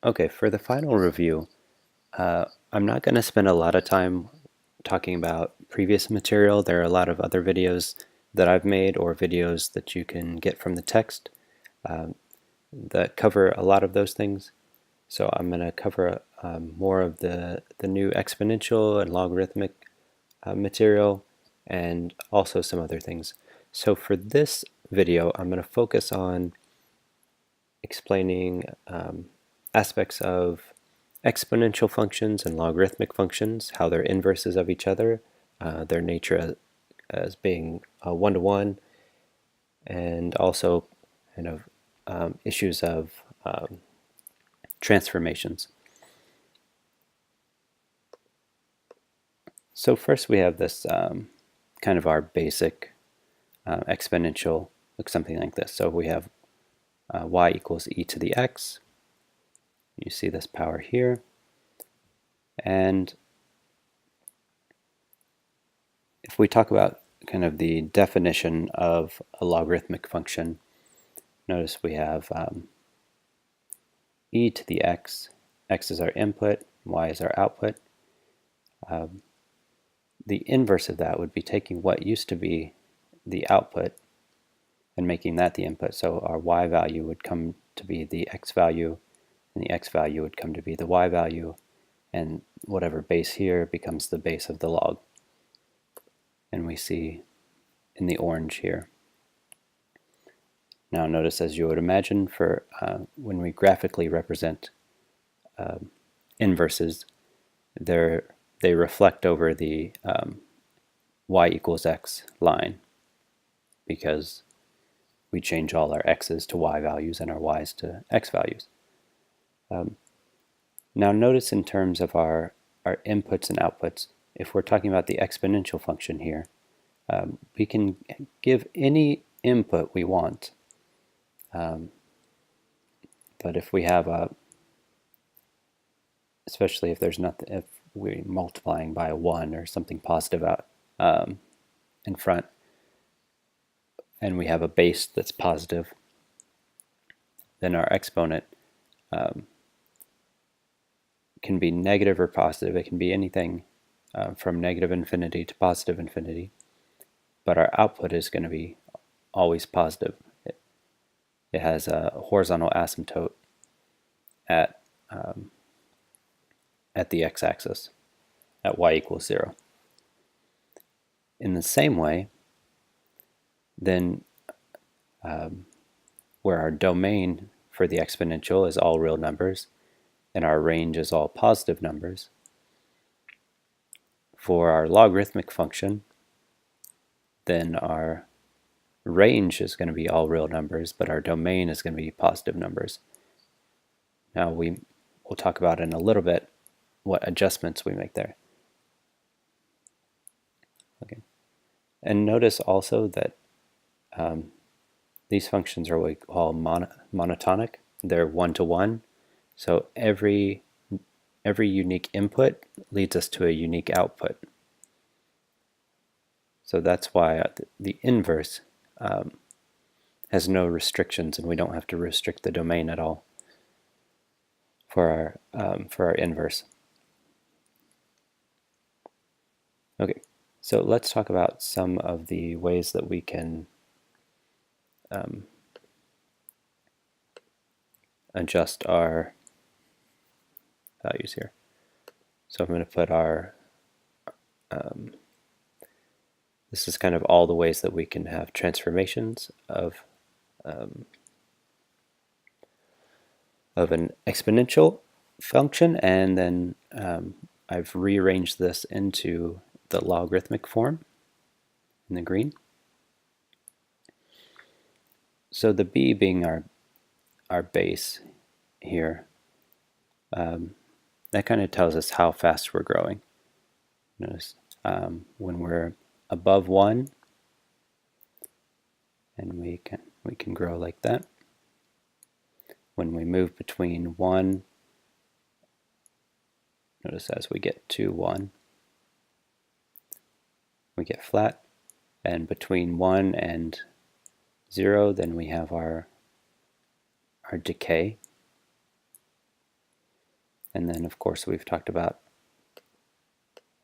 Okay, for the final review, I'm not going to spend a lot of time talking about previous material. There are a lot of other videos that I've made or videos that you can get from the text that cover a lot of those things. So I'm going to cover more of the new exponential and logarithmic material and also some other things. So for this video, I'm going to focus on explaining aspects of exponential functions and logarithmic functions, how they're inverses of each other, their nature as being one-to-one, and also kind of issues of transformations. So first we have this kind of our basic exponential, looks something like this. So we have y equals e to the x. You see this power here. And if we talk about kind of the definition of a logarithmic function, notice we have e to the x. X is our input, y is our output. The inverse of that would be taking what used to be the output and making that the input. So our y value would come to be the x value, and the x value would come to be the y value, and whatever base here becomes the base of the log. And we see in the orange here. Now notice, as you would imagine, for when we graphically represent inverses, they reflect over the y equals x line because we change all our x's to y values and our y's to x values. Now notice in terms of our inputs and outputs, if we're talking about the exponential function here, we can give any input we want. But if we have especially if there's nothing, if we're multiplying by a 1 or something positive out in front, and we have a base that's positive, then our exponent can be negative or positive. It can be anything from negative infinity to positive infinity, but our output is going to be always positive. It has a horizontal asymptote at the x-axis at y equals 0. In the same way, then where our domain for the exponential is all real numbers and our range is all positive numbers, for our logarithmic function, then our range is going to be all real numbers, but our domain is going to be positive numbers. Now we'll talk about in a little bit what adjustments we make there. Okay. And notice also that these functions are what we call monotonic. They're one-to-one. So every unique input leads us to a unique output. So that's why the inverse has no restrictions, and we don't have to restrict the domain at all for our inverse. Okay, so let's talk about some of the ways that we can adjust our values here. So I'm going to put our this is kind of all the ways that we can have transformations of an exponential function, and then I've rearranged this into the logarithmic form in the green. So the b being our base here, that kind of tells us how fast we're growing. Notice when we're above 1, and we can grow like that. When we move between 1, notice as we get to 1, we get flat, and between 1 and 0, then we have our decay. And then, of course, we've talked about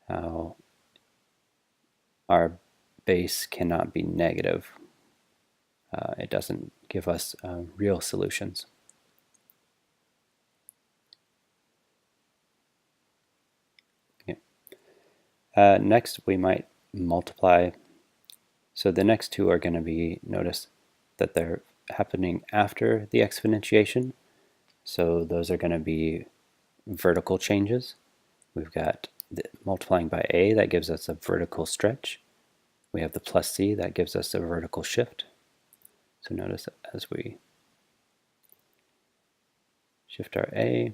how our base cannot be negative. It doesn't give us real solutions. Okay. Next, we might multiply. So the next two are going to be, notice that they're happening after the exponentiation. So those are going to be vertical changes. We've got the multiplying by a, that gives us a vertical stretch. We have the plus c, that gives us a vertical shift. So notice as we shift our a,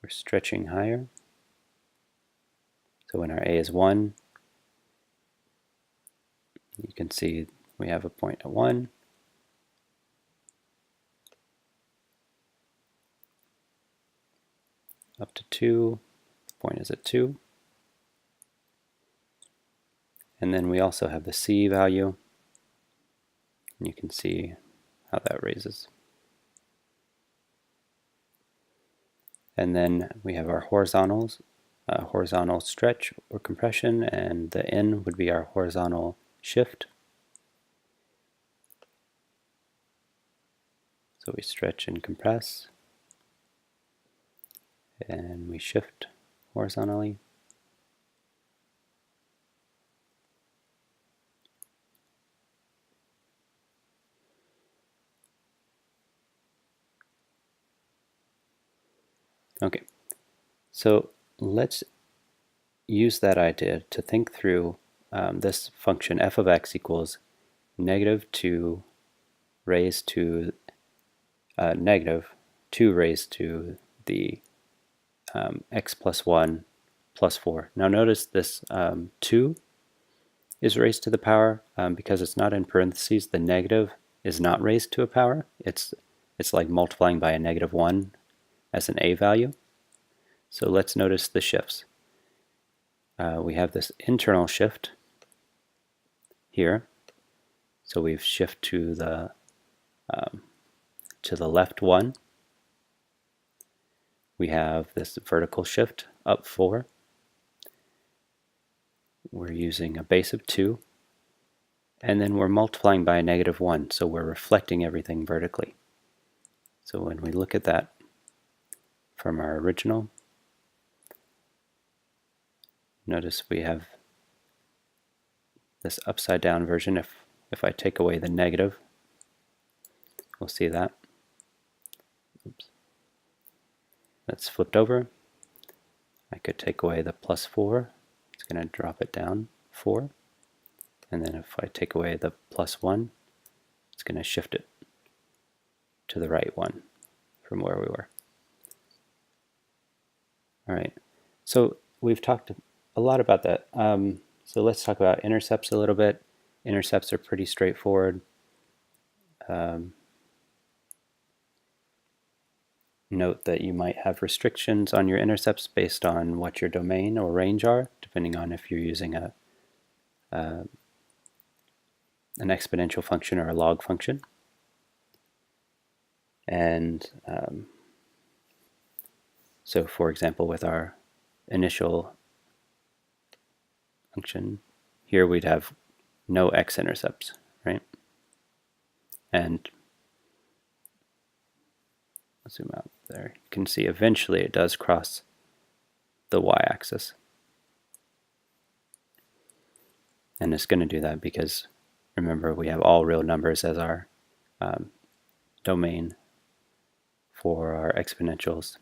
we're stretching higher. So when our a is 1, you can see we have a point at 1. Up to 2, the point is at 2. And then we also have the c value. And you can see how that raises. And then we have our horizontals, horizontal stretch or compression, and the n would be our horizontal shift. So we stretch and compress, and we shift horizontally. Okay, so let's use that idea to think through this function f of x equals negative 2 raised to negative 2 raised to the x plus 1 plus 4. Now notice this 2 is raised to the power. Because it's not in parentheses, the negative is not raised to a power. It's like multiplying by a negative 1 as an a value. So let's notice the shifts. We have this internal shift here. So we've shift to the left 1. We have this vertical shift up 4. We're using a base of 2. And then we're multiplying by a negative 1, so we're reflecting everything vertically. So when we look at that from our original, notice we have this upside down version. If I take away the negative, we'll see that. Oops. That's flipped over. I could take away the plus 4. It's going to drop it down 4. And then if I take away the plus 1, it's going to shift it to the right 1 from where we were. All right, so we've talked a lot about that. So let's talk about intercepts a little bit. Intercepts are pretty straightforward. Note that you might have restrictions on your intercepts based on what your domain or range are, depending on if you're using an exponential function or a log function. And so for example, with our initial function, here we'd have no x-intercepts, right? And let's zoom out there. You can see eventually it does cross the y-axis. And it's going to do that because, remember, we have all real numbers as our domain for our exponentials.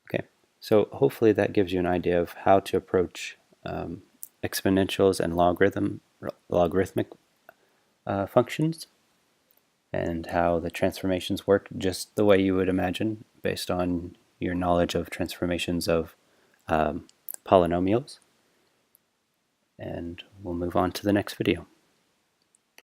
Okay, so hopefully that gives you an idea of how to approach exponentials and logarithmic functions, and how the transformations work just the way you would imagine based on your knowledge of transformations of polynomials. And we'll move on to the next video.